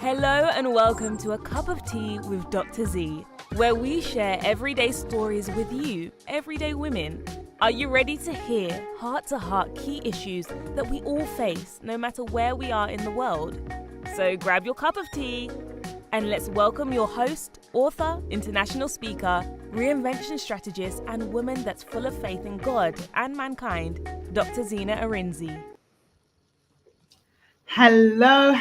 Hello and welcome to A Cup of Tea with Dr Zee, where we share everyday stories with you, everyday women. Are you ready to hear heart-to-heart key issues that we all face, no matter where we are in the world? So grab your cup of tea and let's welcome your host, author, international speaker, reinvention strategist, and woman that's full of faith in God and mankind, Dr. Zena Arinzi. Hello,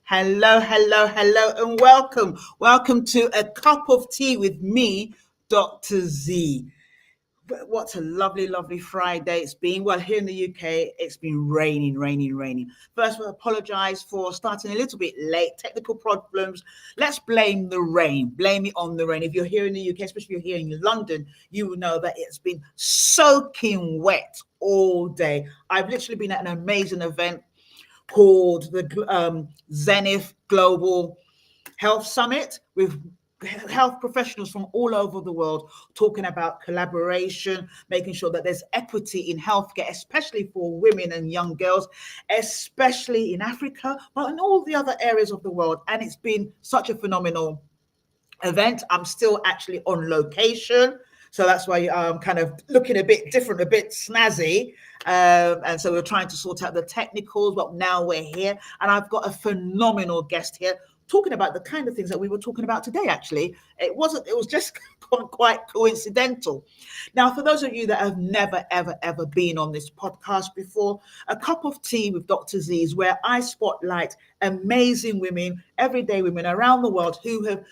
and welcome. Welcome to A Cup of Tea with me, Dr. Z. What a lovely Friday it's been. Well, here in the UK, it's been raining. First, I apologize for starting a little bit late. Technical problems. Let's blame the rain. Blame it on the rain. If you're here in the UK, especially if you're here in London, you will know that it's been soaking wet all day. I've literally been at an amazing event called the Zenith Global Health Summit with health professionals from all over the world talking about collaboration, making sure that there's equity in healthcare, especially for women and young girls, especially in Africa, but in all the other areas of the world. And it's been such a phenomenal event. I'm still actually on location, so that's why I'm kind of looking a bit different, a bit snazzy. And so we're trying to sort out the technicals, but now we're here. And I've got a phenomenal guest here talking about the kind of things that we were talking about today, actually. It was just quite coincidental. Now, for those of you that have never, ever been on this podcast before, A Cup of Tea with Dr. Z is where I spotlight amazing women, everyday women around the world who have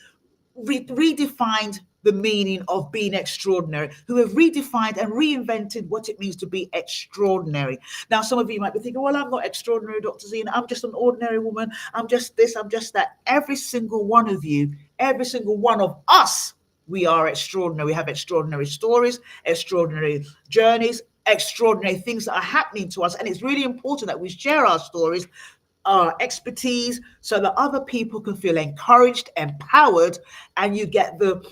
redefined the meaning of being extraordinary, who have redefined and reinvented what it means to be extraordinary. Now, some of you might be thinking, well, I'm not extraordinary, Dr. Z, I'm just an ordinary woman. I'm just this, I'm just that. Every single one of you, every single one of us, we are extraordinary. We have extraordinary stories, extraordinary journeys, extraordinary things that are happening to us. And it's really important that we share our stories, our expertise, so that other people can feel encouraged, empowered, and you get the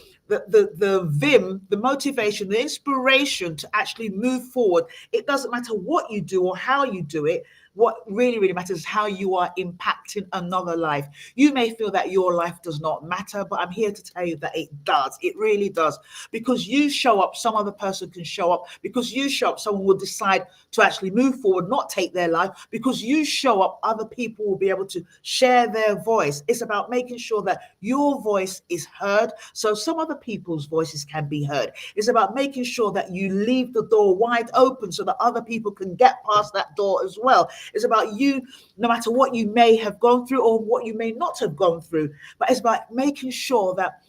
vim, the motivation, the inspiration to actually move forward. It doesn't matter what you do or how you do it. What really matters is how you are impacting another life. You may feel that your life does not matter, but I'm here to tell you that it does. It really does. Because you show up, some other person can show up. Because you show up, someone will decide to actually move forward, not take their life. Because you show up, other people will be able to share their voice. It's about making sure that your voice is heard, so some other people's voices can be heard. It's about making sure that you leave the door wide open so that other people can get past that door as well. It's about you, no matter what you may have gone through or what you may not have gone through, but it's about making sure that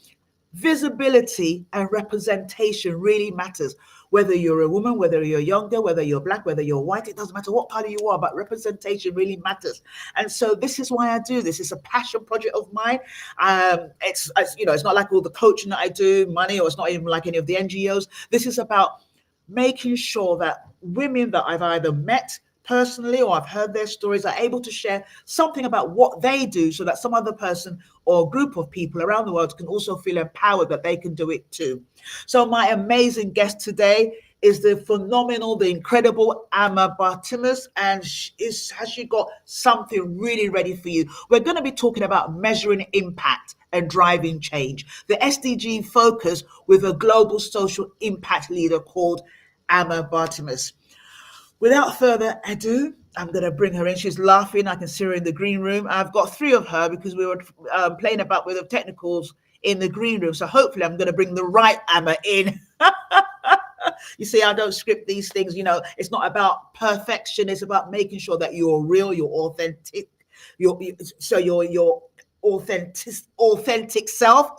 visibility and representation really matters. Whether you're a woman, whether you're younger, whether you're black, whether you're white, it doesn't matter what color you are, but representation really matters. And so this is why I do this. It's a passion project of mine. It's not like all the coaching that I do, money, or it's not even like any of the NGOs. This is about making sure that women that I've either met personally or I've heard their stories are able to share something about what they do so that some other person or group of people around the world can also feel empowered that they can do it too. So my amazing guest today is the phenomenal, the incredible Ama Bartimeus, and has she got something really ready for you. We're going to be talking about measuring impact and driving change, the SDG Focus with a global social impact leader called Ama Bartimeus. Without further ado, I'm going to bring her in. She's laughing. I can see her in the green room. I've got three of her because we were playing about with the technicals in the green room. So hopefully I'm going to bring the right Ama in. You see, I don't script these things. It's not about perfection. It's about making sure that you're real, you're authentic, your authentic self.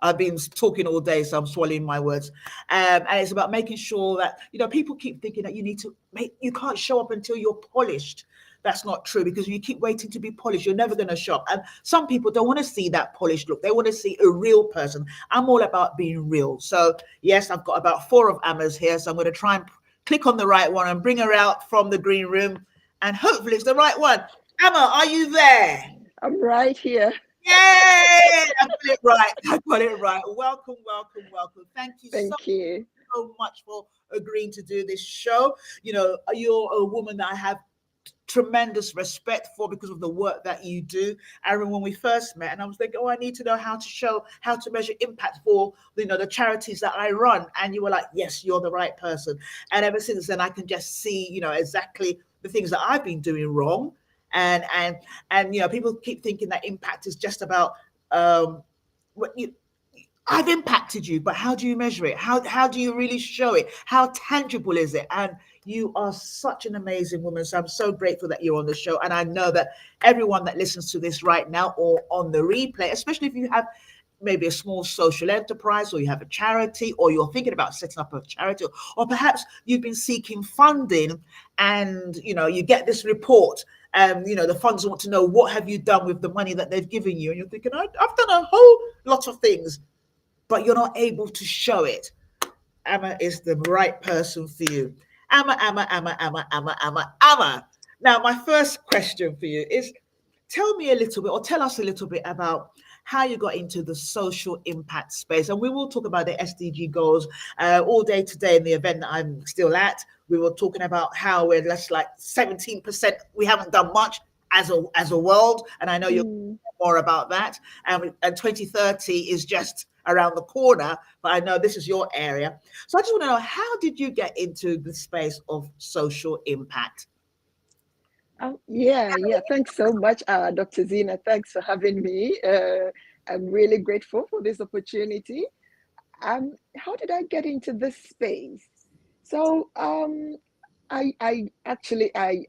I've been talking all day, so I'm swallowing my words. And it's about making sure that, people keep thinking that you can't show up until you're polished. That's not true, because you keep waiting to be polished, you're never going to show up. And some people don't want to see that polished look. They want to see a real person. I'm all about being real. So yes, I've got about 4 of Amas here. So I'm going to try and click on the right one and bring her out from the green room. And hopefully it's the right one. Ama, are you there? I'm right here. Yay! I got it right. Welcome. Thank you so much for agreeing to do this show. You're a woman that I have tremendous respect for because of the work that you do. I remember when we first met, and I was thinking, oh, I need to know how to measure impact for the charities that I run. And you were like, yes, you're the right person. And ever since then, I can just see exactly the things that I've been doing wrong. And people keep thinking that impact is just about what you I've impacted you, but how do you measure it? How do you really show it? How tangible is it? And you are such an amazing woman. So I'm so grateful that you're on the show. And I know that everyone that listens to this right now or on the replay, especially if you have maybe a small social enterprise or you have a charity or you're thinking about setting up a charity or perhaps you've been seeking funding and you get this report and the funds want to know what have you done with the money that they've given you, and you're thinking, I've done a whole lot of things, but you're not able to show it. Ama is the right person for you. Ama. Now, my first question for you is, tell me a little bit, or tell us a little bit about how you got into the social impact space. And we will talk about the SDG goals all day today in the event that I'm still at. We were talking about how we're less like 17%. We haven't done much as a world. And I know you'll more about that. And 2030 is just around the corner, but I know this is your area. So I just want to know, how did you get into the space of social impact? Yeah. Thanks so much, Dr. Zena. Thanks for having me. I'm really grateful for this opportunity. How did I get into this space? So, I actually, I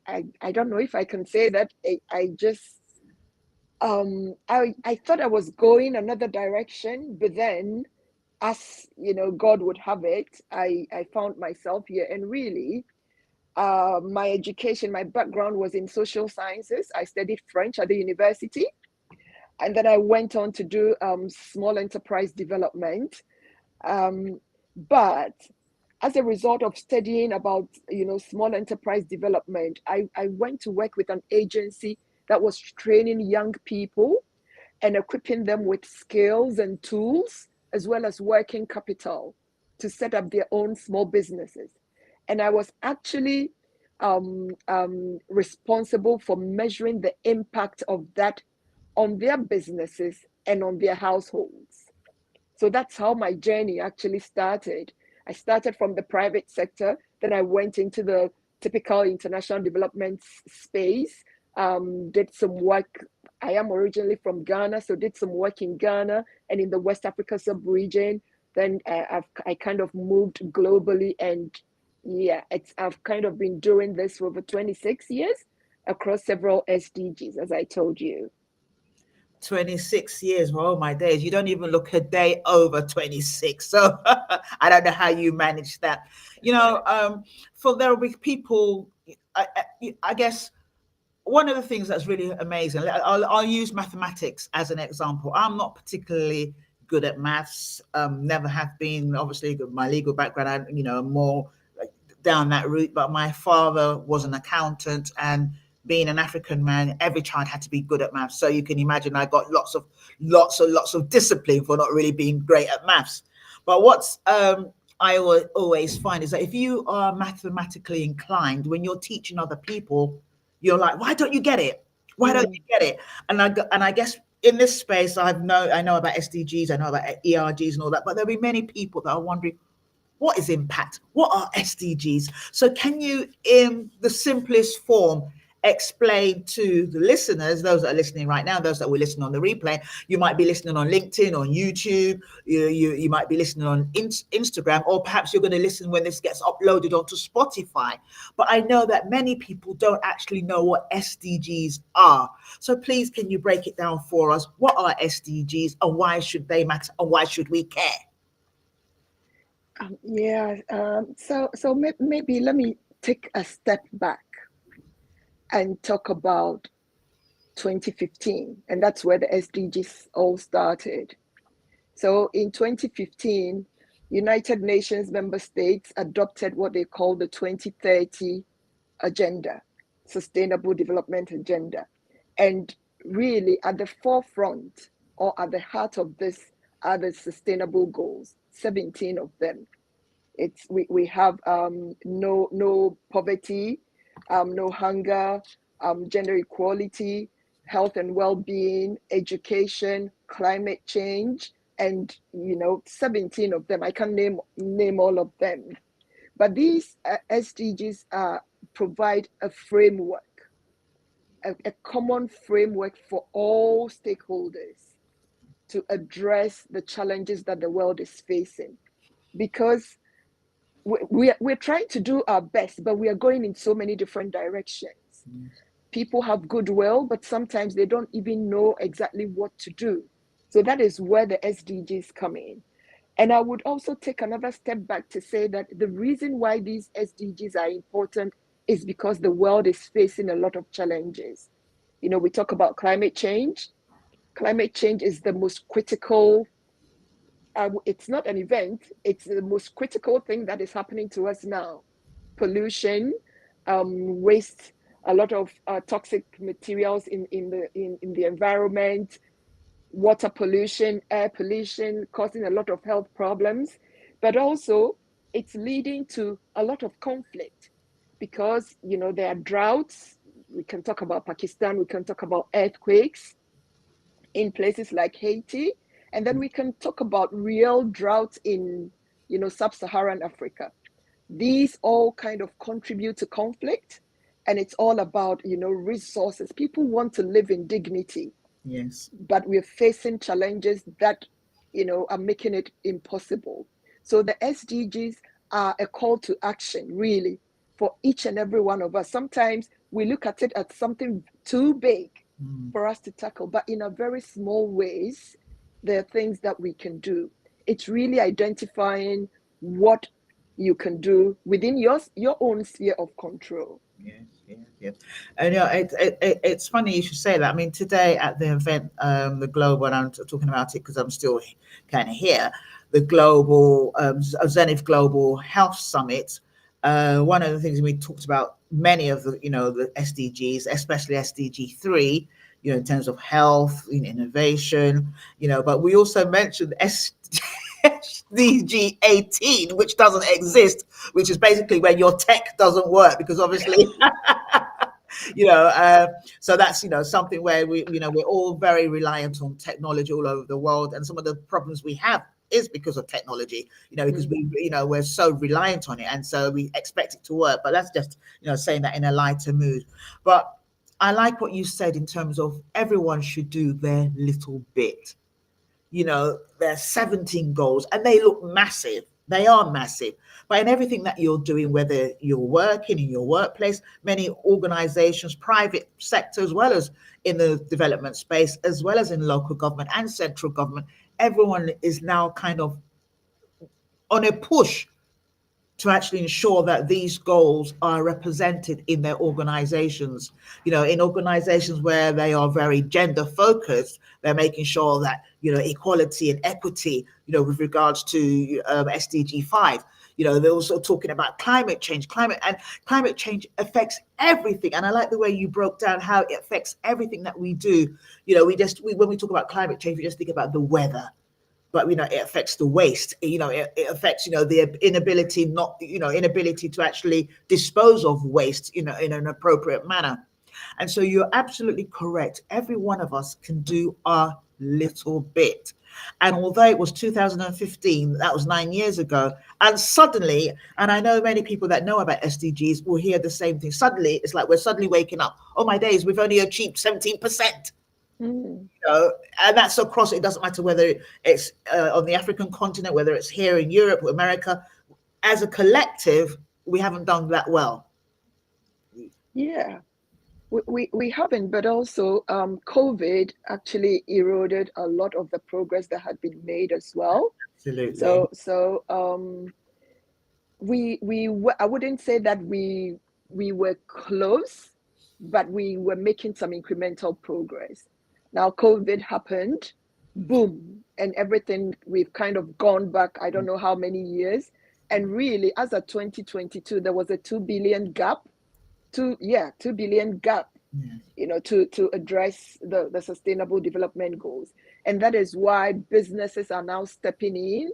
don't know if I can say that. I just, I thought I was going another direction, but then, as you know, God would have it, I found myself here, and really, my education, my background was in social sciences. I studied French at the university, and then I went on to do small enterprise development. But as a result of studying about small enterprise development, I went to work with an agency that was training young people and equipping them with skills and tools, as well as working capital to set up their own small businesses. And I was actually responsible for measuring the impact of that on their businesses and on their households. So that's how my journey actually started. I started from the private sector, then I went into the typical international development space, did some work. I am originally from Ghana, so did some work in Ghana and in the West Africa sub-region. Then I kind of moved globally, and yeah, I've kind of been doing this for over 26 years across several SDGs, as I told you. 26 years. Oh my days, you don't even look a day over 26. So I don't know how you manage that. For there will be people, I guess one of the things that's really amazing, I'll use mathematics as an example. I'm not particularly good at maths, never have been. Obviously my legal background, more down that route, but my father was an accountant, and being an African man, every child had to be good at maths. So you can imagine I got lots of discipline for not really being great at maths. But what's I always find is that if you are mathematically inclined, when you're teaching other people, you're like, why don't you get it? Why don't you get it? And I guess in this space, I know about SDGs, I know about ERGs and all that, but there'll be many people that are wondering, what is impact? What are SDGs? So can you, in the simplest form, explain to the listeners, those that are listening right now, those that will listen on the replay, you might be listening on LinkedIn, on YouTube, you might be listening on Instagram, or perhaps you're going to listen when this gets uploaded onto Spotify. But I know that many people don't actually know what SDGs are. So please, can you break it down for us? What are SDGs and why should they matter and why should we care? So maybe let me take a step back and talk about 2015, and that's where the SDGs all started. So in 2015, United Nations member states adopted what they call the 2030 Agenda, Sustainable Development Agenda. And really at the forefront or at the heart of this are the sustainable goals, 17 of them. We have no poverty, no hunger, gender equality, health and well-being, education, climate change, and 17 of them. I can't name all of them, but these SDGs provide a framework, a common framework for all stakeholders to address the challenges that the world is facing. Because we're trying to do our best, but we are going in so many different directions. People have goodwill, but sometimes they don't even know exactly what to do. So that is where the SDGs come in. And I would also take another step back to say that the reason why these SDGs are important is because the world is facing a lot of challenges. We talk about climate change. Climate change is the most critical, it's not an event, it's the most critical thing that is happening to us now. Pollution, waste, a lot of toxic materials in the environment, water pollution, air pollution, causing a lot of health problems. But also, it's leading to a lot of conflict because, there are droughts. We can talk about Pakistan, we can talk about earthquakes in places like Haiti, and then we can talk about real droughts in, sub-Saharan Africa. These all kind of contribute to conflict, and it's all about, resources. People want to live in dignity. Yes. But we're facing challenges that, are making it impossible. So the SDGs are a call to action, really, for each and every one of us. Sometimes we look at it as something too big for us to tackle, but in a very small ways, there are things that we can do. It's really identifying what you can do within your own sphere of control. Yes. And it's funny you should say that. I mean, today at the event, the global, and I'm talking about it because I'm still kind of here, the global Zenith Global Health Summit. One of the things we talked about, many of the the SDGs, especially SDG 3, in terms of health, innovation, but we also mentioned SDG 18, which doesn't exist, which is basically when your tech doesn't work, because obviously, so that's, something where we're all very reliant on technology all over the world. And some of the problems we have is because of technology, because we're so reliant on it. And so we expect it to work, but that's just, saying that in a lighter mood. But I like what you said in terms of everyone should do their little bit. There's 17 goals and they look massive. They are massive. But in everything that you're doing, whether you're working in your workplace, many organizations, private sector, as well as in the development space, as well as in local government and central government, everyone is now kind of on a push to actually ensure that these goals are represented in their organizations. In organizations where they are very gender focused, they're making sure that, equality and equity, with regards to SDG 5, they're also talking about climate change. Climate change affects everything. And I like the way you broke down how it affects everything that we do. When we talk about climate change, we just think about the weather. But it affects the waste. It affects the inability to actually dispose of waste in an appropriate manner. And so you're absolutely correct. Every one of us can do our little bit. And although it was 2015, that was 9 years ago, and suddenly, and I know many people that know about SDGs will hear the same thing. Suddenly, it's like we're suddenly waking up. Oh my days, we've only achieved 17%. And that's across. It doesn't matter whether it's on the African continent, whether it's here in Europe or America. As a collective, we haven't done that well. Yeah, we haven't, but also COVID actually eroded a lot of the progress that had been made as well. Absolutely. So I wouldn't say that we were close, but we were making some incremental progress. Now COVID happened, boom, and everything, we've kind of gone back, I don't know how many years. And really, as of 2022, there was a 2 billion gap, 2 billion gap, to address the sustainable development goals. And that is why businesses are now stepping in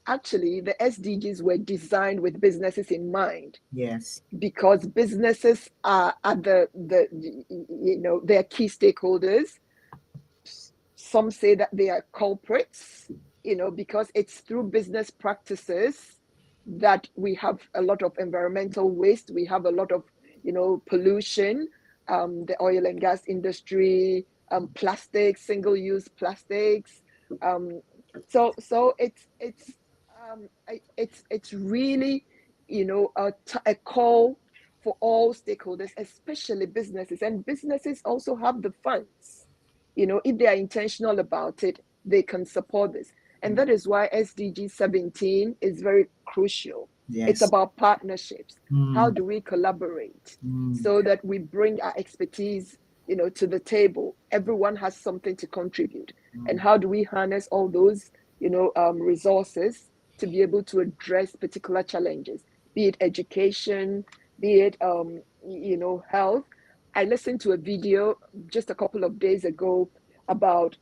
actually the SDGs were designed with businesses in mind, Yes. because businesses are the you know, they're key stakeholders. Some say that they are culprits, you know, because it's through business practices that we have a lot of environmental waste, we have a lot of, you know, pollution, the oil and gas industry, plastics, single-use plastics. Um, so it's really, you know, a call for all stakeholders, especially businesses, and businesses also have the funds. You know, if they are intentional about it, they can support this. And that is why SDG 17 is very crucial. It's Yes. about partnerships. How Mm, do we collaborate mm, so that we bring our expertise, you know, to the table? Everyone has something to contribute. And how do we harness all those, you know, resources to be able to address particular challenges, be it education, be it, you know, health. I listened to a video just a couple of days ago about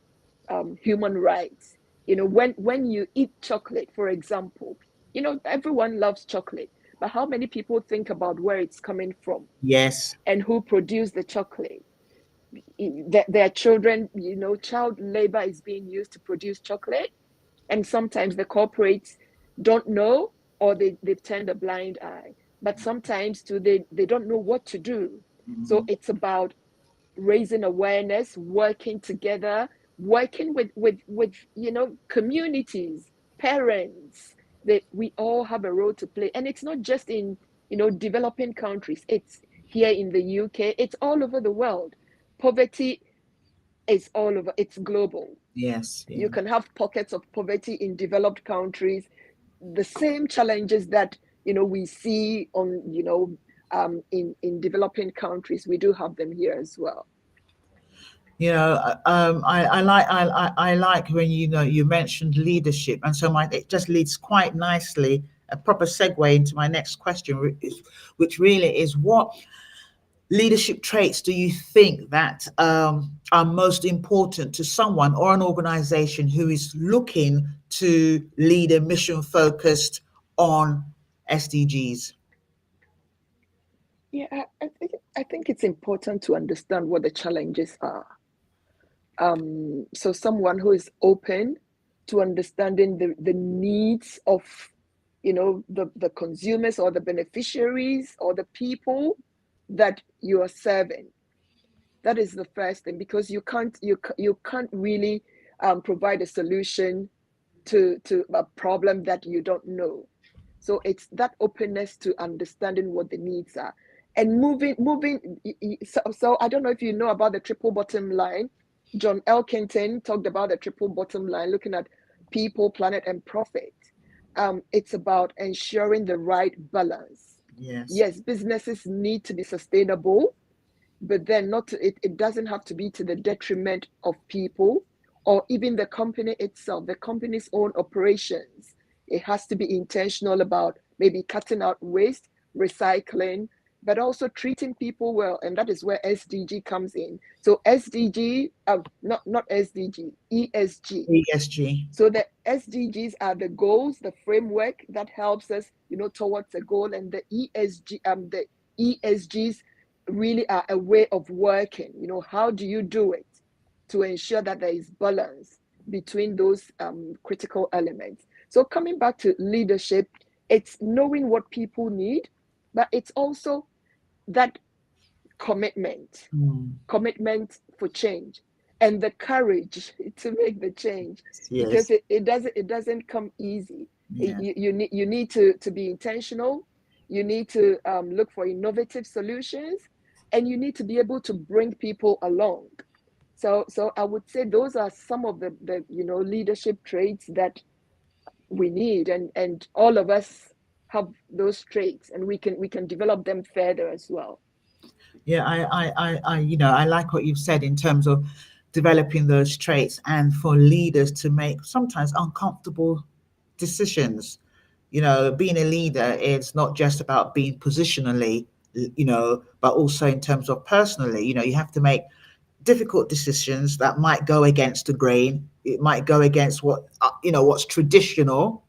human rights. You know, when you eat chocolate, for example, you know, everyone loves chocolate, but how many people think about where it's coming from yes. and who produced the chocolate? Their children, you know, child labor is being used to produce chocolate, and sometimes the corporates don't know, or they've turned a blind eye. But sometimes too, they don't know what to do. So Mm, it's about raising awareness, working together, working with you know, communities, parents, that we all have a role to play. And it's not just in, you know, developing countries, it's here in the UK, it's all over the world. Poverty is all over, it's global. yes. You Yeah. can have pockets of poverty in developed countries, the same challenges that, you know, we see on, you know, in developing countries, we do have them here as well. You know, I like when, you know, you mentioned leadership, and so it just leads quite nicely, a proper segue into my next question, which really is, what leadership traits do you think that are most important to someone or an organization who is looking to lead a mission focused on SDGs? Yeah, I think it's important to understand what the challenges are. So someone who is open to understanding the needs of, you know, the consumers or the beneficiaries or the people that you are serving. That is the first thing, because you can't really provide a solution to a problem that you don't know. So it's that openness to understanding what the needs are and moving. So I don't know if you know about the triple bottom line. John Elkington talked about the triple bottom line, looking at people, planet, and profit. It's about ensuring the right balance. Yes. Yes, businesses need to be sustainable, but then not to, it doesn't have to be to the detriment of people or even the company itself, the company's own operations. It has to be intentional about maybe cutting out waste, recycling, but also treating people well. And that is where SDG comes in. So SDG, not SDG, ESG. ESG. So the SDGs are the goals, the framework that helps us, you know, towards a goal, and the ESGs really are a way of working. You know, how do you do it to ensure that there is balance between those critical elements? So coming back to leadership, it's knowing what people need, but it's also that commitment, Mm, commitment for change, and the courage to make the change, because yes. it doesn't come easy. Yeah. You need to be intentional. You need to look for innovative solutions, and you need to be able to bring people along. So I would say those are some of the you know, leadership traits that we need, and all of us have those traits, and we can develop them further as well. Yeah, you know, I like what you've said in terms of developing those traits, and for leaders to make sometimes uncomfortable decisions. You know, being a leader is not just about being positionally, you know, but also in terms of personally. You know, you have to make difficult decisions that might go against the grain. It might go against what, you know, what's traditional.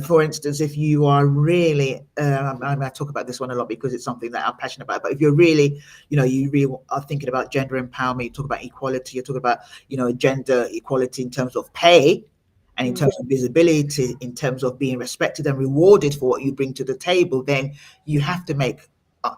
For instance, if you are really, I talk about this one a lot because it's something that I'm passionate about, but if you're really, you really are thinking about gender empowerment, you talk about equality, you talk about, gender equality in terms of pay and in terms of visibility, in terms of being respected and rewarded for what you bring to the table, then you have to make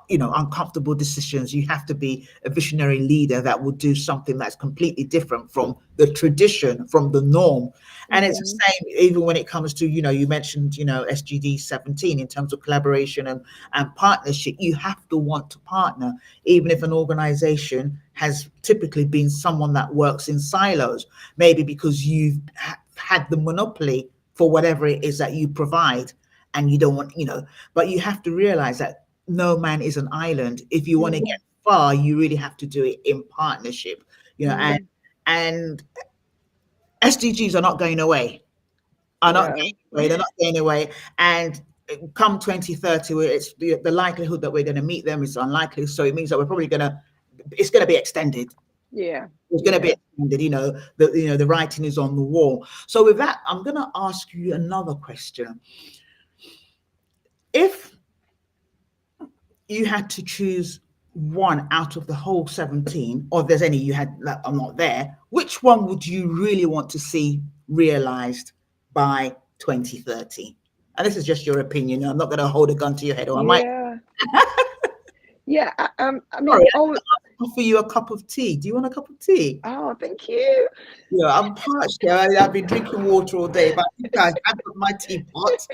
uncomfortable decisions. You have to be a visionary leader that will do something that's completely different from the tradition, from the norm. And it's the same even when it comes to, you mentioned, SGD 17 in terms of collaboration and partnership. You have to want to partner, even if an organization has typically been someone that works in silos, maybe because you've had the monopoly for whatever it is that you provide, and you don't want, but you have to realize that no man is an island. If you want to get far, you really have to do it in partnership, and SDGs are not going away. They're not going away. And come 2030, it's the likelihood that we're going to meet them is unlikely. So it means that it's going to be extended. It's going to be extended. The writing is on the wall. So with that, I'm going to ask you another question. If you had to choose one out of the whole 17, or if there's any you had that are not there, which one would you really want to see realized by 2030? And this is just your opinion. I'm not going to hold a gun to your head, or I might. I mean, Sorry, I'll offer you a cup of tea. Do you want a cup of tea? Oh, thank you. Yeah, I'm parched. I've been drinking water all day, but I think I've got my teapot.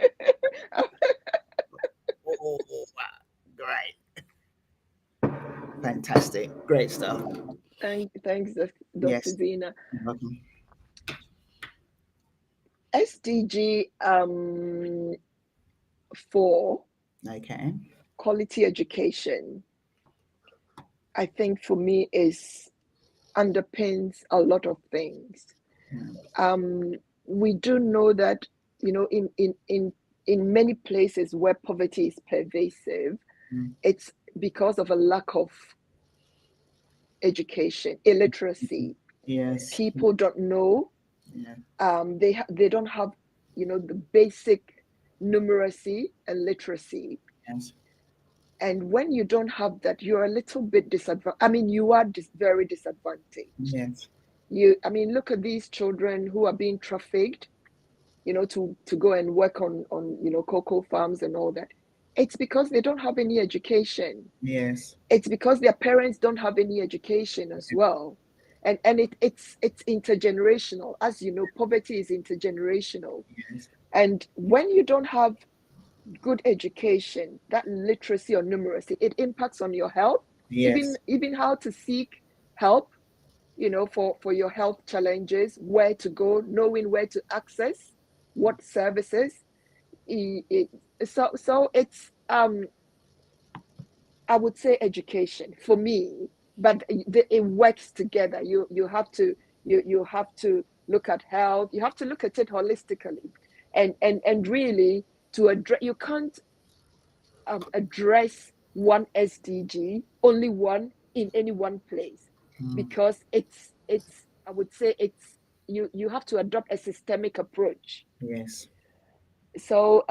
Oh, wow. Great. Fantastic. Great stuff. Thanks, Dr. Zena. Welcome. SDG 4, okay, quality education, I think for me underpins a lot of things. We do know that, in many places where poverty is pervasive, it's because of a lack of education, illiteracy. Yes. People don't know. They don't have, the basic numeracy and literacy. Yes. And when you don't have that, you're a little bit disadvantaged. I mean, you are very disadvantaged. Yes. Look at these children who are being trafficked, to go and work on cocoa farms and all that. It's because they don't have any education. Yes. It's because their parents don't have any education as well. And it's intergenerational. As you know, poverty is intergenerational. Yes. And when you don't have good education, that literacy or numeracy, it impacts on your health. Yes. Even how to seek help, for your health challenges, where to go, knowing where to access what services. So it's I would say education for me, but it works together. You have to look at health. You have to look at it holistically, and really to address. You can't address one SDG, only one in any one place, because it's I would say you have to adopt a systemic approach. Yes. So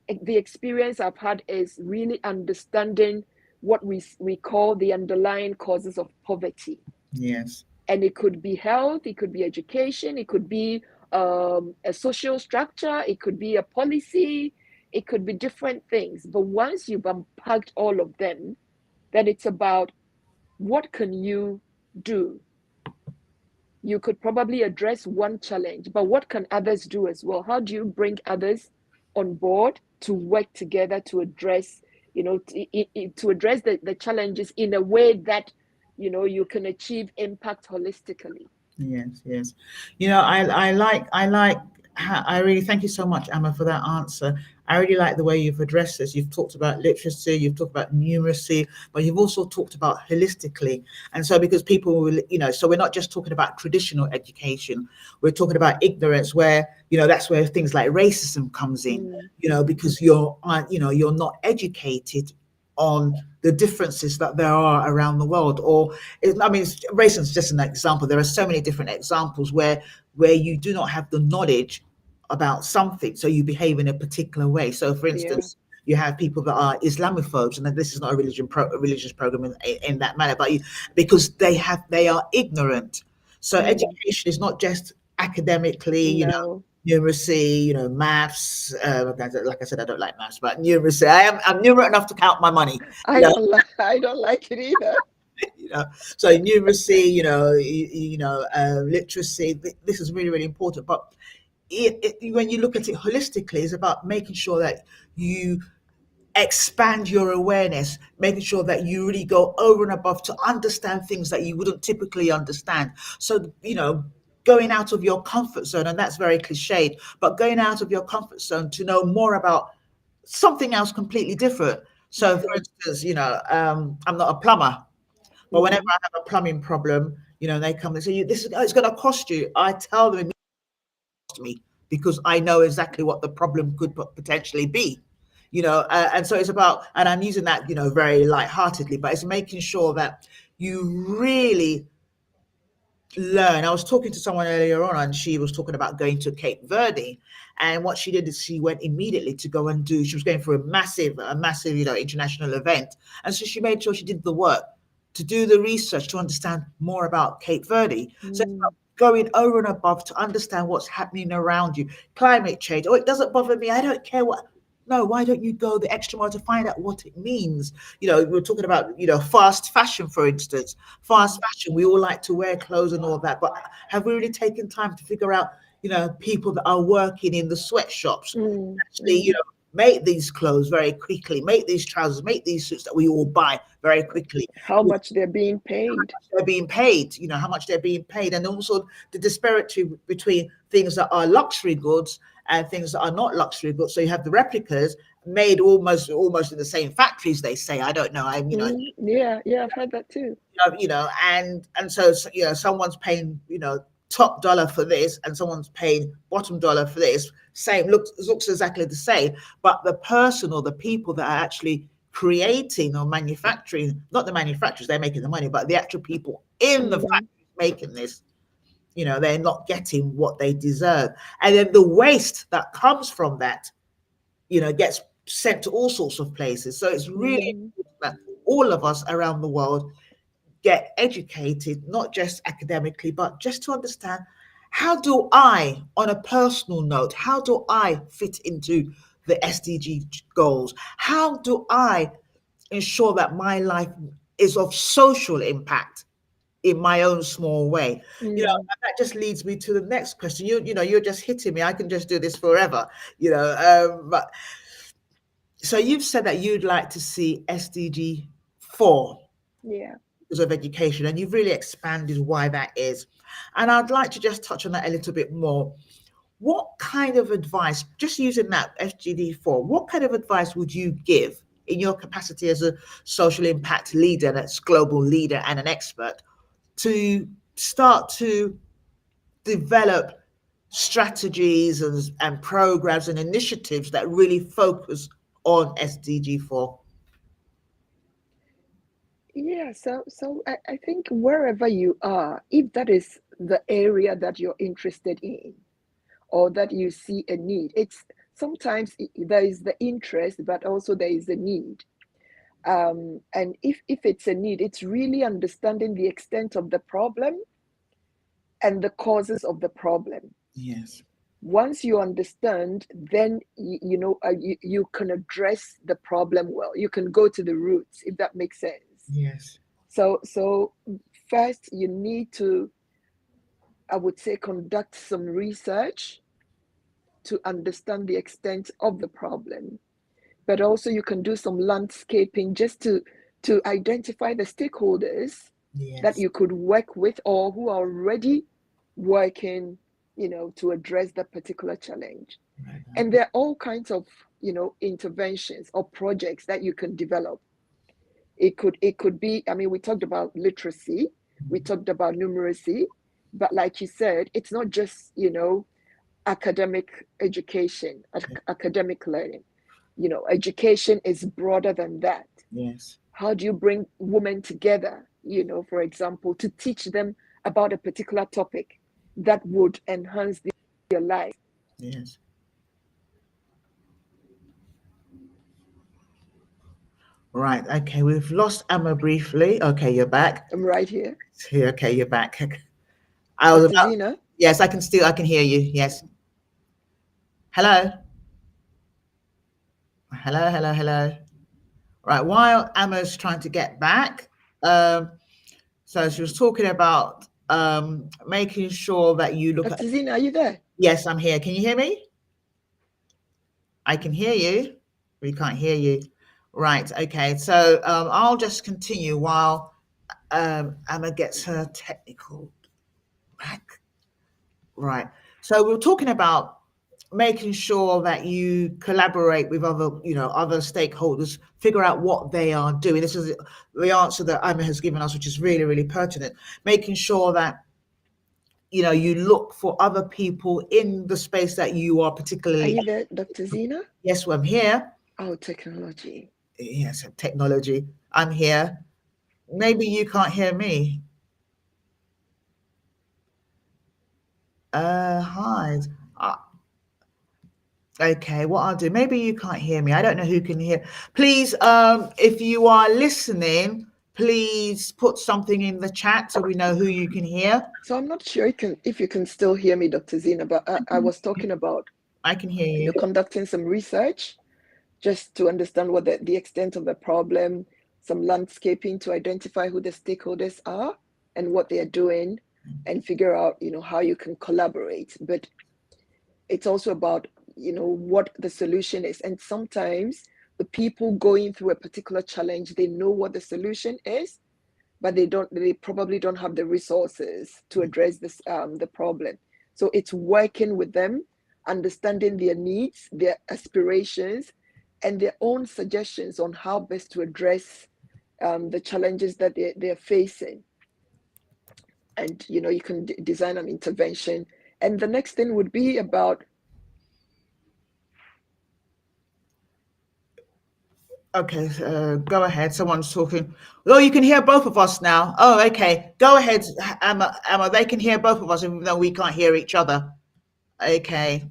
the experience I've had is really understanding what we call the underlying causes of poverty. Yes. And it could be health, it could be education, it could be a social structure, it could be a policy, it could be different things. But once you've unpacked all of them, then it's about what can you do. You could probably address one challenge, but what can others do as well? How do you bring others on board to work together to address, to address the challenges in a way that, you can achieve impact holistically? Yes. Yes. I really thank you so much, Ama, for that answer. I really like the way you've addressed this. You've talked about literacy, you've talked about numeracy, but you've also talked about holistically. And so because people will, so we're not just talking about traditional education, we're talking about ignorance, where, that's where things like racism comes in, because you're not educated on the differences that there are around the world. Racism is just an example. There are so many different examples where you do not have the knowledge about something, so you behave in a particular way. So, for instance, you have people that are Islamophobes, and this is not a religious program in that manner, but because they are ignorant. So education is not just academically, No, numeracy, maths. Like I said, I don't like maths, but numeracy. I'm numerate enough to count my money. I don't like. I don't like it either. So numeracy, literacy. This is really, really important. But when you look at it holistically, it's about making sure that you expand your awareness, making sure that you really go over and above to understand things that you wouldn't typically understand. So, going out of your comfort zone, and that's very cliched, but going out of your comfort zone to know more about something else completely different. So, for instance, I'm not a plumber, but whenever I have a plumbing problem, they come and say, "This is it's going to cost you." I tell them it cost me because I know exactly what the problem could potentially be. And so it's about, and I'm using that, very lightheartedly, but it's making sure that you really learn. I was talking to someone earlier on, and she was talking about going to Cape Verde, and what she did is she went immediately to go and she was going for a massive, international event, and so she made sure she did the work to do the research to understand more about Cape Verde. So it's about going over and above to understand what's happening around you. Climate change. Oh, it doesn't bother me. I don't care what. No, why don't you go the extra mile to find out what it means? We're talking about, fast fashion, for instance. Fast fashion, we all like to wear clothes and all that, but have we really taken time to figure out, people that are working in the sweatshops, actually, make these clothes very quickly, make these trousers, make these suits that we all buy very quickly. How much they're being paid. They're being paid, how much they're being paid, and also the disparity between things that are luxury goods and things that are not luxury goods. So you have the replicas made almost in the same factories, they say. I don't know. Yeah, I've heard that too. And so someone's paying top dollar for this, and someone's paying bottom dollar for this. Same looks exactly the same, but the person or the people that are actually creating or manufacturing, not the manufacturers, they're making the money, but the actual people in the factory making this, they're not getting what they deserve. And then the waste that comes from that, gets sent to all sorts of places. So it's really important that all of us around the world get educated, not just academically, but just to understand, how do I, on a personal note, how do I fit into the SDG goals? How do I ensure that my life is of social impact in my own small way? And that just leads me to the next question. You're just hitting me. I can just do this forever. But so you've said that you'd like to see SDG 4 of education, and you've really expanded why that is. And I'd like to just touch on that a little bit more. What kind of advice, just using that SDG 4, what kind of advice would you give in your capacity as a social impact leader, that's global leader and an expert, to start to develop strategies and programs and initiatives that really focus on SDG 4? Yeah, so I think wherever you are, if that is the area that you're interested in or that you see a need, it's sometimes there is the interest, but also there is a need. And if it's a need, it's really understanding the extent of the problem and the causes of the problem. Yes. Once you understand, then you can address the problem well. You can go to the roots, if that makes sense. Yes. So first you need to, I would say, conduct some research to understand the extent of the problem. But also you can do some landscaping just to identify the stakeholders that you could work with or who are already working, to address that particular challenge. Right. And there are all kinds of, interventions or projects that you can develop. It could be, we talked about literacy, we talked about numeracy, but like you said, it's not just, academic education, academic learning. Education is broader than that. Yes. How do you bring women together, for example, to teach them about a particular topic that would enhance their life? Yes. Right. Okay. We've lost Ama briefly. Okay, you're back. I'm right here. Okay, you're back. I was Dr. about. Zena? Yes, I can hear you. Yes. Hello. Hello. Hello. Hello. Right. While Ama's trying to get back, so she was talking about making sure that you look at. Dr. Zena, are you there? Yes, I'm here. Can you hear me? I can hear you. We can't hear you. Right. Okay. So I'll just continue while Emma gets her technical back. Right. So we were talking about making sure that you collaborate with other stakeholders, figure out what they are doing. This is the answer that Emma has given us, which is really, really pertinent. Making sure that you look for other people in the space that you are Are particularly. you there, Dr. Zena? Yes, well, I'm here. Oh, technology. Yes, technology. I'm here. Maybe you can't hear me. Hi. Uh, okay, what I'll do, maybe you can't hear me. I don't know who can hear. Please, if you are listening, please put something in the chat so we know who you can hear. So I'm not sure if you can still hear me, Dr. Zena, but I was talking about I can hear you. conducting some research just to understand what the extent of the problem, some landscaping to identify who the stakeholders are and what they are doing, and figure out, how you can collaborate. But it's also about, what the solution is. And sometimes the people going through a particular challenge, they know what the solution is, but they probably don't have the resources to address this the problem. So it's working with them, understanding their needs, their aspirations, and their own suggestions on how best to address the challenges that they're facing. And you can design an intervention. And the next thing would be about. Okay, go ahead. Someone's talking. Oh, you can hear both of us now. Oh, okay. Go ahead, Emma. They can hear both of us, even though we can't hear each other. Okay.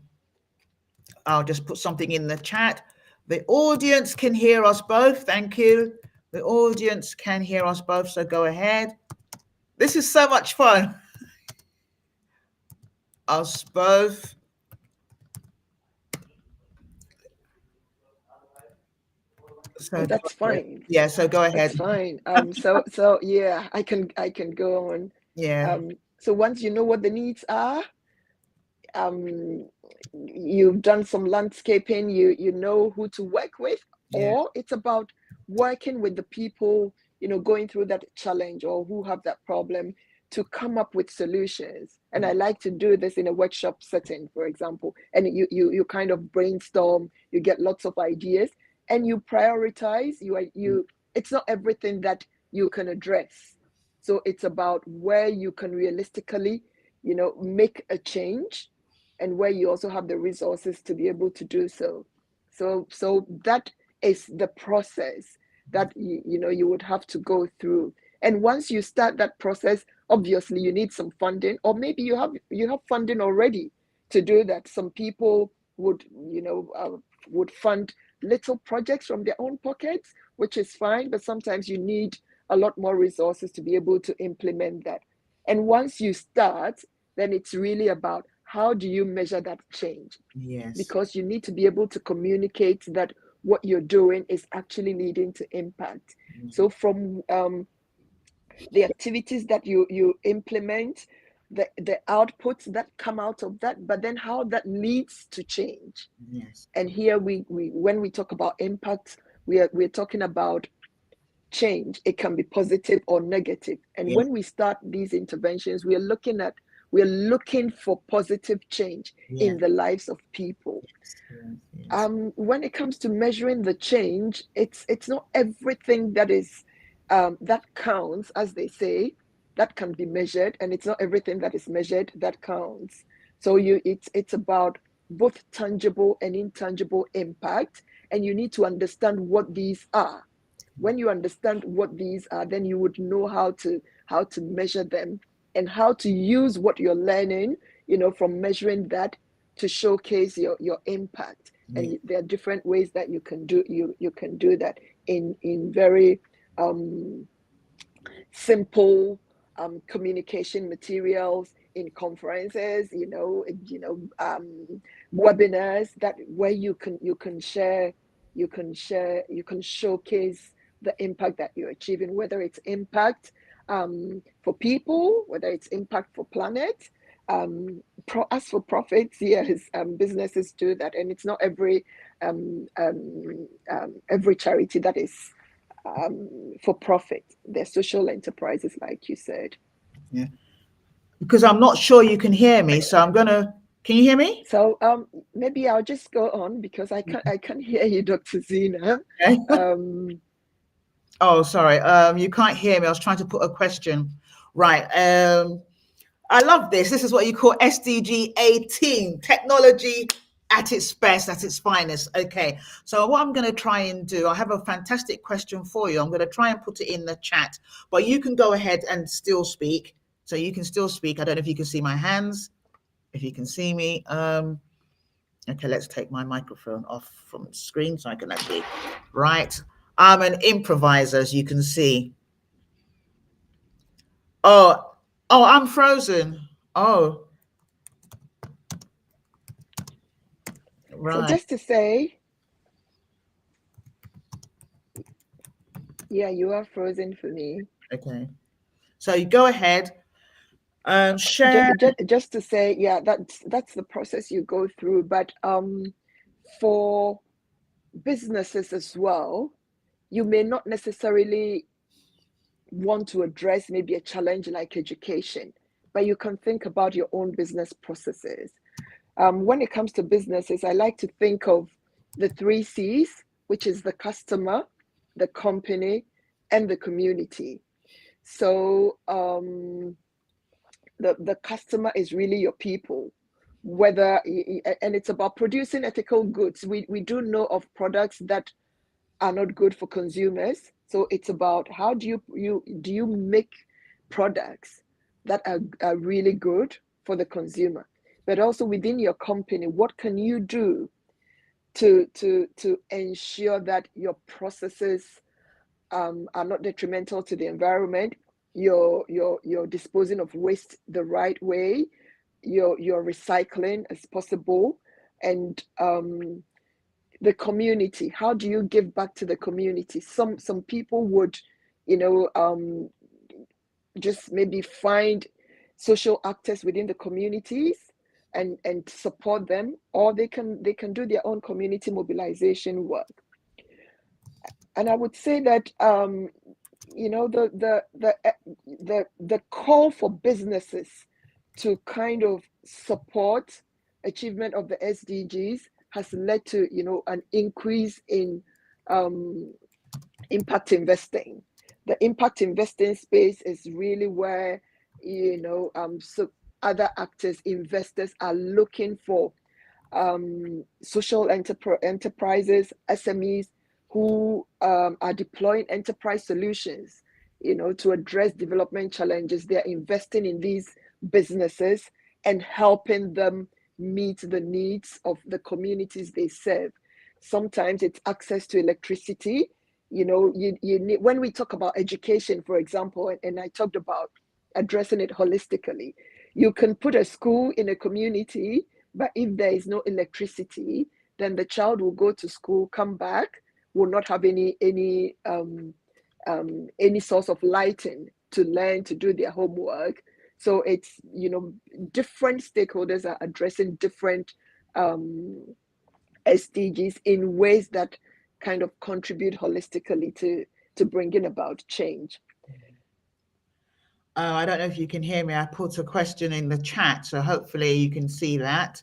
I'll just put something in the chat. The audience can hear us both. Thank you. The audience can hear us both, so go ahead. This is so much fun. Us both. So That's fine. Yeah, so go ahead. That's fine. So yeah, I can go on. Yeah. So once you know what the needs are, you've done some landscaping, you know who to work with, Yeah. or it's about working with the people, going through that challenge or who have that problem to come up with solutions. And I like to do this in a workshop setting, for example, and you kind of brainstorm, you get lots of ideas, and you prioritize. It's not everything that you can address, so it's about where you can realistically make a change, and where you also have the resources to be able to do so. So that is the process that you would have to go through. And once you start that process, obviously you need some funding, or maybe you have funding already to do that. Some people would fund little projects from their own pockets, which is fine, but sometimes you need a lot more resources to be able to implement that. And once you start, then it's really about how do you measure that change? Yes. Because you need to be able to communicate that what you're doing is actually leading to impact. So from the activities that you implement, the outputs that come out of that, but then how that leads to change. Yes. And here we when we talk about impact, we're talking about change. It can be positive or negative. And when we start these interventions, we're looking for positive change in the lives of people. When it comes to measuring the change, it's not everything that is that counts, as they say, that can be measured, and it's not everything that is measured that counts. So it's about both tangible and intangible impact, and you need to understand what these are. When you understand what these are, then you would know how to measure them, and how to use what you're learning, from measuring that to showcase your impact. And there are different ways that you can do that in very simple communication materials, in conferences, webinars, that where you can showcase the impact that you're achieving, whether it's impact for people, whether it's impact for planet. As for profits, yes, businesses do that, and it's not every charity that is for profit. They're social enterprises, like you said. Yeah. Because I'm not sure you can hear me, so can you hear me? So maybe I'll just go on, because I can't hear you, Dr. Zee. Okay. Oh, sorry. You can't hear me. I was trying to put a question. Right. I love this. This is what you call SDG 18, technology at its best, at its finest. Okay. So what I'm going to try and do, I have a fantastic question for you. I'm going to try and put it in the chat, but you can go ahead and still speak. So you can still speak. I don't know if you can see my hands, if you can see me. Okay, let's take my microphone off from the screen so I can actually, right. I'm an improviser, as you can see. Oh, I'm frozen. Oh. Right. So just to say, yeah, you are frozen for me. Okay. So you go ahead and share. Just to say, yeah, that's the process you go through. But for businesses as well, you may not necessarily want to address maybe a challenge like education, but you can think about your own business processes. When it comes to businesses, I like to think of the 3 C's, which is the customer, the company, and the community. So the customer is really your people, and it's about producing ethical goods. We do know of products that are not good for consumers. So it's about how do you make products that are really good for the consumer, but also within your company, what can you do to ensure that your processes are not detrimental to the environment, you're disposing of waste the right way, you're recycling as possible, and the community, how do you give back to the community? Some people would just maybe find social actors within the communities and support them, or they can do their own community mobilization work. And I would say that the call for businesses to kind of support achievement of the SDGs has led to an increase in impact investing. The impact investing space is really where so other actors, investors, are looking for social enterprises, SMEs, who are deploying enterprise solutions, to address development challenges. They're investing in these businesses and helping them meet the needs of the communities they serve. Sometimes it's access to electricity. You need, when we talk about education, for example, and I talked about addressing it holistically, you can put a school in a community, but if there is no electricity, then the child will go to school, come back, will not have any source of lighting to learn, to do their homework. So it's, different stakeholders are addressing different SDGs in ways that kind of contribute holistically to bringing about change. I don't know if you can hear me. I put a question in the chat, so hopefully you can see that.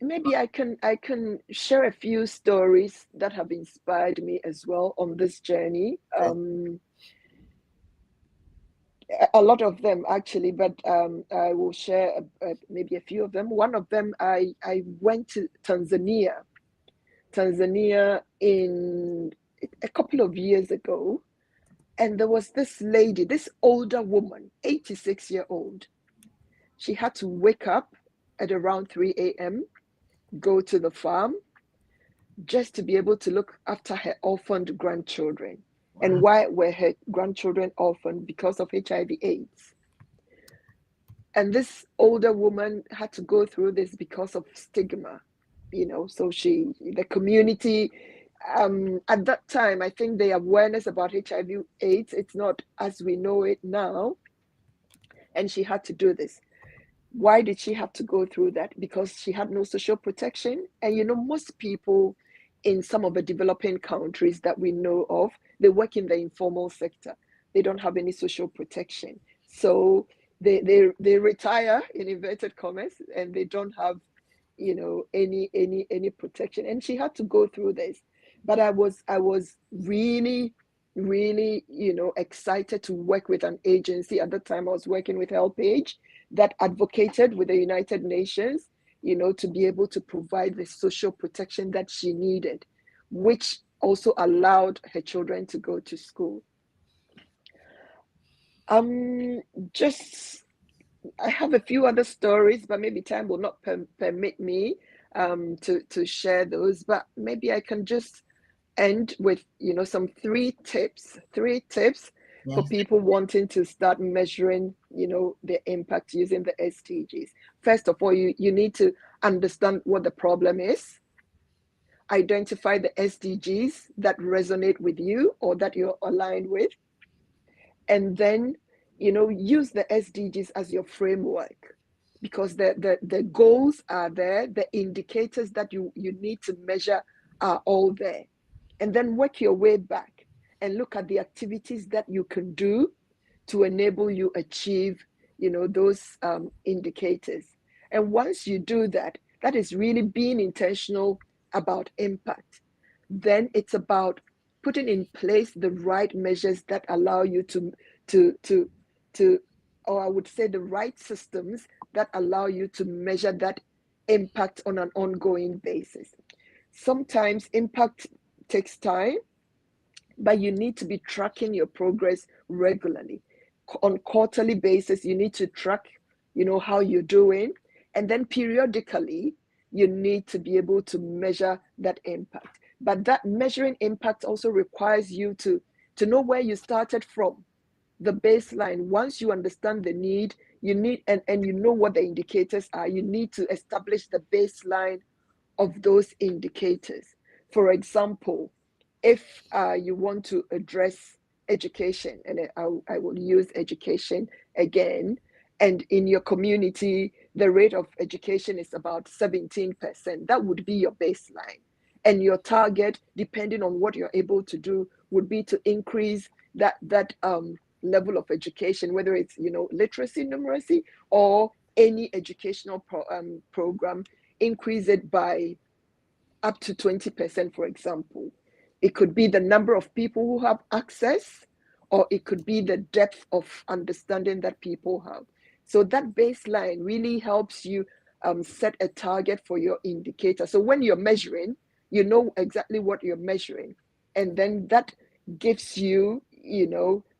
Maybe I can share a few stories that have inspired me as well on this journey. A lot of them actually, but I will share maybe a few of them. One of them, I went to Tanzania in a couple of years ago, and there was this lady, this older woman, 86-year-old. She had to wake up at around 3 a.m., go to the farm just to be able to look after her orphaned grandchildren. Wow. And why were her grandchildren orphaned? Because of HIV/AIDS. And this older woman had to go through this because of stigma, so the community, at that time, I think the awareness about HIV/AIDS, it's not as we know it now. And she had to do this. Why did she have to go through that? Because she had no social protection. And most people in some of the developing countries that we know of, they work in the informal sector. They don't have any social protection. So they retire, in inverted commas, and they don't have any protection. And she had to go through this. But I was really excited to work with an agency. At the time, I was working with HelpAge that advocated with the United Nations, to be able to provide the social protection that she needed, which also allowed her children to go to school. I have a few other stories, but maybe time will not permit me to share those. But maybe I can just end with some three tips Yes. for people wanting to start measuring their impact using the SDGs. First of all, you need to understand what the problem is, identify the SDGs that resonate with you or that you're aligned with, and then use the SDGs as your framework, because the goals are there, the indicators that you need to measure are all there. And then work your way back and look at the activities that you can do to enable you achieve, those indicators. And once you do that, that is really being intentional about impact. Then it's about putting in place the right measures that allow you or I would say the right systems that allow you to measure that impact on an ongoing basis. Sometimes impact takes time, but you need to be tracking your progress regularly. On quarterly basis, you need to track, how you're doing. And then periodically, you need to be able to measure that impact. But that measuring impact also requires you to know where you started from, the baseline. Once you understand the need, you need, and you know what the indicators are, you need to establish the baseline of those indicators. For example, if you want to address education, and I will use education again, and in your community, the rate of education is about 17%, that would be your baseline. And your target, depending on what you're able to do, would be to increase that level of education, whether it's literacy, numeracy, or any educational program, increase it by up to 20%, for example. It could be the number of people who have access, or it could be the depth of understanding that people have. So that baseline really helps you set a target for your indicator. So when you're measuring, you know exactly what you're measuring. And then that gives you,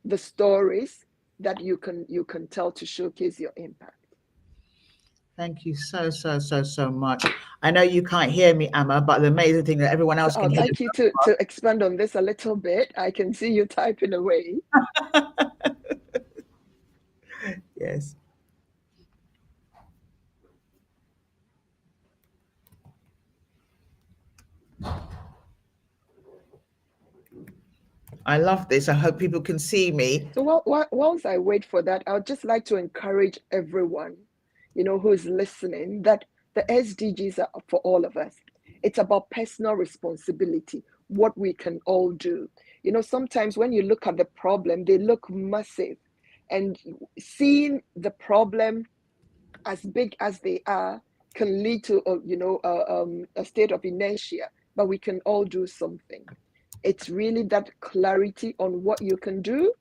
the stories that you can tell to showcase your impact. Thank you so much. I know you can't hear me, Ama, but the amazing thing that everyone else can I'd hear. like you to expand on this a little bit. I can see you typing away. Yes. I love this. I hope people can see me. So whilst I wait for that, I would just like to encourage everyone, who's listening, that the SDGs are for all of us. It's about personal responsibility, what we can all do. Sometimes when you look at the problem, they look massive, and seeing the problem as big as they are can lead to a state of inertia, but we can all do something. It's really that clarity on what you can do,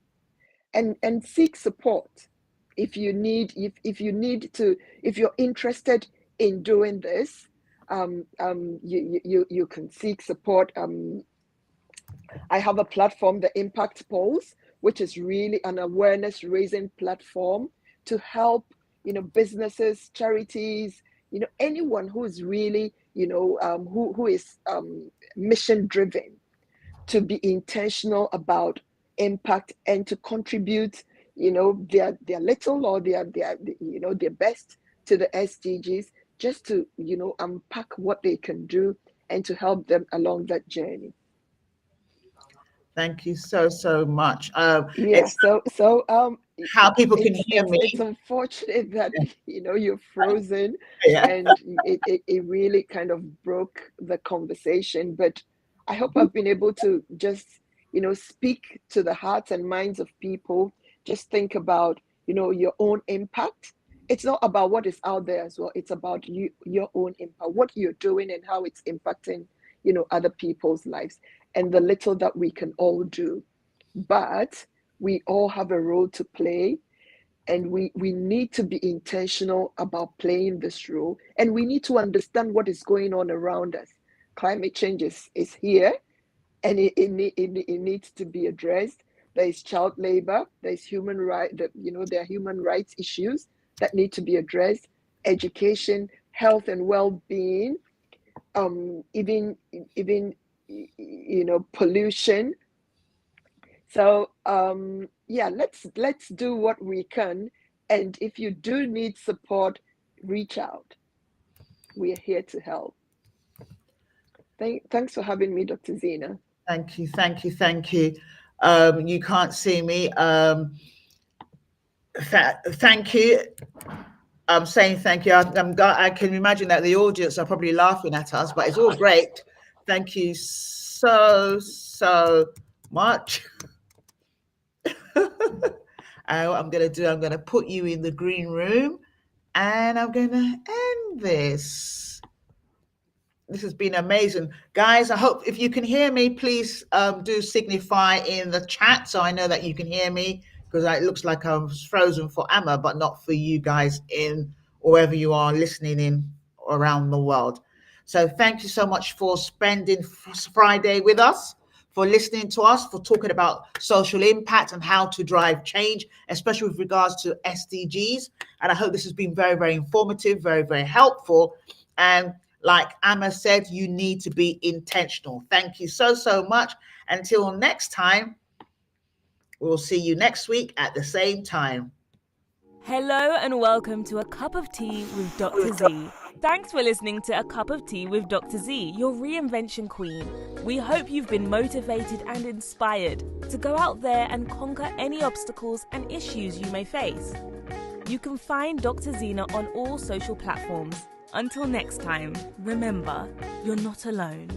and seek support if you need, if you're interested in doing this. You can seek support. I have a platform, the Impact Polls, which is really an awareness raising platform to help businesses, charities, anyone who is really, who is mission driven, to be intentional about impact and to contribute, their little or their their best to the SDGs, just to unpack what they can do and to help them along that journey. Thank you so much. Yeah. It's So how people can hear me. it's unfortunate that you're frozen, Yeah. and it really kind of broke the conversation. But I hope I've been able to just speak to the hearts and minds of people. Just think about your own impact. It's not about what is out there as well. It's about your own impact, what you're doing and how it's impacting other people's lives, and the little that we can all do. But we all have a role to play, and we need to be intentional about playing this role, and we need to understand what is going on around us. Climate change is here, and it needs to be addressed. There is child labor, there's human right, there are human rights issues that need to be addressed, education, health and well-being, even pollution. So yeah, let's do what we can, and if you do need support, reach out. We are here to help. Thanks for having me, Dr. Zena. Thank you. You can't see me. Thank you. I'm saying thank you. I can imagine that the audience are probably laughing at us, but it's all great. Thank you so much. And what I'm going to put you in the green room, and I'm going to end this. This has been amazing, guys. I hope if you can hear me, please do signify in the chat so I know that you can hear me, because it looks like I'm frozen for Ama, but not for you guys in wherever you are listening in around the world. So thank you so much for spending Friday with us, for listening to us, for talking about social impact and how to drive change, especially with regards to SDGs. And I hope this has been very, very informative, very, very helpful. And like Ama said, you need to be intentional. Thank you so much. Until next time, we'll see you next week at the same time. Hello and welcome to A Cup of Tea with Dr. Zee. Thanks for listening to A Cup of Tea with Dr. Zee, your reinvention queen. We hope you've been motivated and inspired to go out there and conquer any obstacles and issues you may face. You can find Dr. Zena on all social platforms. Until next time, remember, you're not alone.